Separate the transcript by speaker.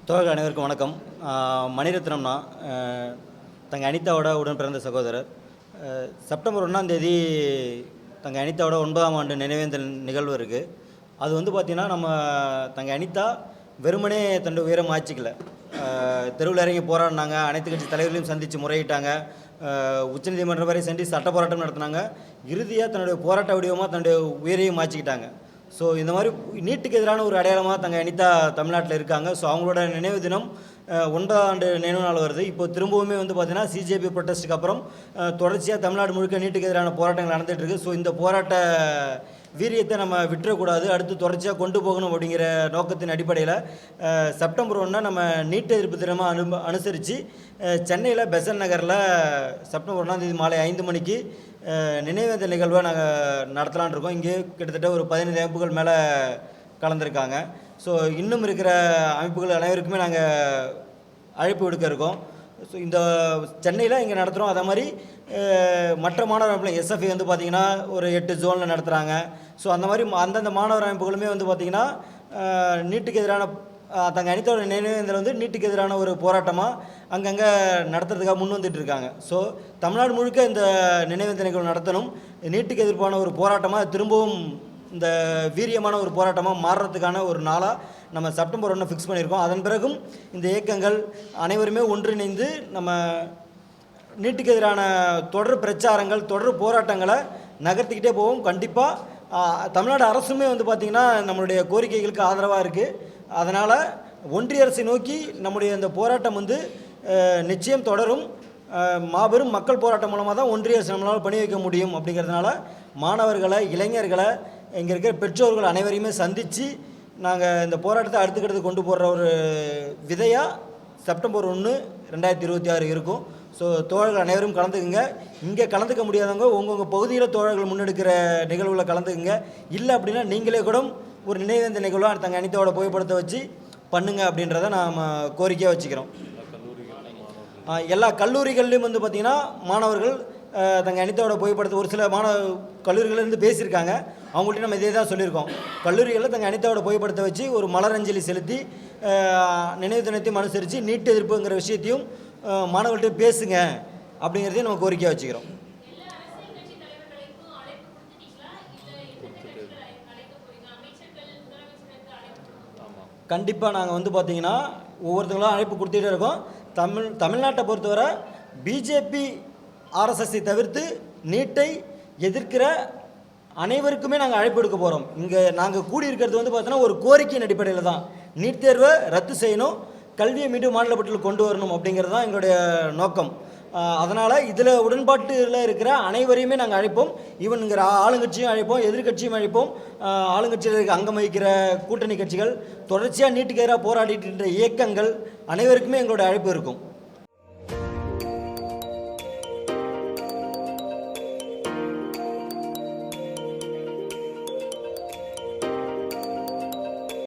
Speaker 1: தோழர்கள் அனைவருக்கும் வணக்கம். மணிரத்னம்னா தங்க அனிதாவோட உடன் பிறந்த சகோதரர். செப்டம்பர் 1ஆம் தேதி தங்க அனிதாவோட 9ஆம் ஆண்டு நினைவேந்தல் நிகழ்வு இருக்குது. அது வந்து பார்த்திங்கன்னா, நம்ம தங்க அனிதா வெறுமனே தன்னுடைய உயரம் ஆட்சிக்கல. தெருவில் இறங்கி போராடினாங்க, அனைத்து கட்சி தலைவர்களையும் சந்தித்து முறையிட்டாங்க, உச்சநீதிமன்றம் வரை சென்று சட்ட போராட்டம் நடத்தினாங்க. இறுதியாக தன்னுடைய போராட்ட வடிவமாக தன்னுடைய உயிரையும் மாற்றிக்கிட்டாங்க. ஸோ இந்த மாதிரி நீட்டுக்கு எதிரான ஒரு அடையாளமாக தங்க அனிதா தமிழ்நாட்டில் இருக்காங்க. ஸோ அவங்களோட நினைவு தினம் 9ஆம் ஆண்டு நினைவு நாள் வருது. இப்போ திரும்பவுமே வந்து பார்த்திங்கன்னா சிஜேபி ப்ரொட்டஸ்ட்டுக்கு அப்புறம் தொடர்ச்சியாக தமிழ்நாடு முழுக்க நீட்டுக்கு எதிரான போராட்டங்கள் நடந்துகிட்ருக்கு. ஸோ இந்த போராட்ட வீரியத்தை நம்ம விட்டுறக்கூடாது, அடுத்து தொடர்ச்சியாக கொண்டு போகணும் அப்படிங்கிற நோக்கத்தின் அடிப்படையில் செப்டம்பர் 1 நம்ம நீட் எதிர்ப்பு தினமாக அனுசரித்து சென்னையில் பெசன் நகரில் செப்டம்பர் 1ஆம் தேதி மாலை 5 மணிக்கு நினைவேந்தல் நிகழ்வை நாங்கள் நடத்தலான் இருக்கோம். இங்கே கிட்டத்தட்ட ஒரு 15 அமைப்புகள் மேலே கலந்துருக்காங்க. ஸோ இன்னும் இருக்கிற அமைப்புகள் அனைவருக்குமே நாங்கள் அழைப்பு விடுக்க இருக்கோம். ஸோ இந்த சென்னையில் இங்கே நடத்துகிறோம். அதே மாதிரி மற்ற மாணவர் அமைப்புகள் எஸ்எஃப்ஐ வந்து பார்த்திங்கன்னா ஒரு 8 ஜோனில் நடத்துகிறாங்க. ஸோ அந்த மாதிரி அந்தந்த மாணவர் அமைப்புகளுமே வந்து பார்த்திங்கன்னா நீட்டுக்கு எதிரான தங்க அனிதாவோட நினைவேந்தல் வந்து நீட்டுக்கு எதிரான ஒரு போராட்டமாக அங்கங்கே நடத்துறதுக்காக முன் வந்துட்டு இருக்காங்க. ஸோ தமிழ்நாடு முழுக்க இந்த நினைவேந்தல் நிகழ்வு நடத்தணும். நீட்டுக்கு எதிர்ப்பான ஒரு போராட்டமாக திரும்பவும் இந்த வீரியமான ஒரு போராட்டமாக மாறுறதுக்கான ஒரு நாளாக நம்ம செப்டம்பர் 1 ஃபிக்ஸ் பண்ணியிருக்கோம். அதன் பிறகும் இந்த இயக்கங்கள் அனைவருமே ஒன்றிணைந்து நம்ம நீட்டுக்கு எதிரான தொடர் பிரச்சாரங்கள், தொடர் போராட்டங்களை நகர்த்திக்கிட்டே போவோம். கண்டிப்பாக தமிழ்நாடு அரசுமே வந்து பார்த்திங்கன்னா நம்மளுடைய கோரிக்கைகளுக்கு ஆதரவாக இருக்குது. அதனால் ஒன்றிய அரசை நோக்கி நம்முடைய இந்த போராட்டம் வந்து நிச்சயம் தொடரும். மாபெரும் மக்கள் போராட்டம் மூலமாக தான் ஒன்றிய அரசு நம்மளால் பணி வைக்க முடியும். அப்படிங்கிறதுனால மாணவர்களை, இளைஞர்களை, இங்கே இருக்கிற பெற்றோர்கள் அனைவரையுமே சந்தித்து நாங்கள் இந்த போராட்டத்தை அடுத்துக்கிட்டு கொண்டு போடுற ஒரு விதையாக செப்டம்பர் 1, 2026 இருக்கும். ஸோ தோழர்கள் அனைவரும் கலந்துக்குங்க. இங்கே கலந்துக்க முடியாதவங்க உங்கள் பகுதியில் தோழர்கள் முன்னெடுக்கிற நிகழ்வுகளில் கலந்துக்குங்க. இல்லை அப்படின்னா நீங்களே கூட ஒரு நினைவேந்தல் நிகழ்வாக தங்க அனிதாவோட புகைப்படத்தை வச்சு பண்ணுங்க அப்படின்றத நாம் கோரிக்கையாக வச்சுக்கிறோம். எல்லா கல்லூரிகள்லையும் வந்து பார்த்திங்கன்னா மாணவர்கள் தங்க அனிதாவோட புகைப்படத்தை ஒரு சில கல்லூரிகளிலேருந்து பேசியிருக்காங்க. அவங்கள்ட்ட நம்ம இதே தான் சொல்லியிருக்கோம். கல்லூரிகளில் தங்க அனிதாவோட புகைப்படத்தை வச்சு ஒரு மலரஞ்சலி செலுத்தி நினைவு தினத்தையும் அனுசரித்து நீட் எதிர்ப்புங்கிற விஷயத்தையும் மாணவர்கள்ட்ட பேசுங்க அப்படிங்கிறதையும் நம்ம கோரிக்கையாக வச்சுக்கிறோம். கண்டிப்பாக நாங்கள் வந்து பார்த்திங்கன்னா ஒவ்வொருத்தங்களும் அழைப்பு கொடுத்துட்டே இருக்கோம். தமிழ்நாட்டை பொறுத்தவரை பிஜேபி ஆர்எஸ்எஸ்ஸை தவிர்த்து நீட்டை எதிர்க்கிற அனைவருக்குமே நாங்கள் அழைப்பு எடுக்க போகிறோம். இங்கே நாங்கள் கூடியிருக்கிறது வந்து பார்த்தோன்னா ஒரு கோரிக்கையின் அடிப்படையில் தான். நீட் தேர்வை ரத்து செய்யணும், கல்வியை மீண்டும் மாநில பட்டியலில் கொண்டு வரணும் அப்படிங்கிறது தான் எங்களுடைய நோக்கம். அதனால் இதில் உடன்பாட்டில் இருக்கிற அனைவரையுமே நாங்கள் அழைப்போம். ஈவன்ங்கிற ஆளுங்கட்சியும் அழைப்போம், எதிர்கட்சியும் அழைப்போம். ஆளுங்கட்சியில் இருக்க அங்கம் வகிக்கிற கூட்டணி கட்சிகள், தொடர்ச்சியாக நீட்டுக்கு எதிராக போராடிட்டு இயக்கங்கள் அனைவருக்குமே எங்களுடைய அழைப்பு இருக்கும்.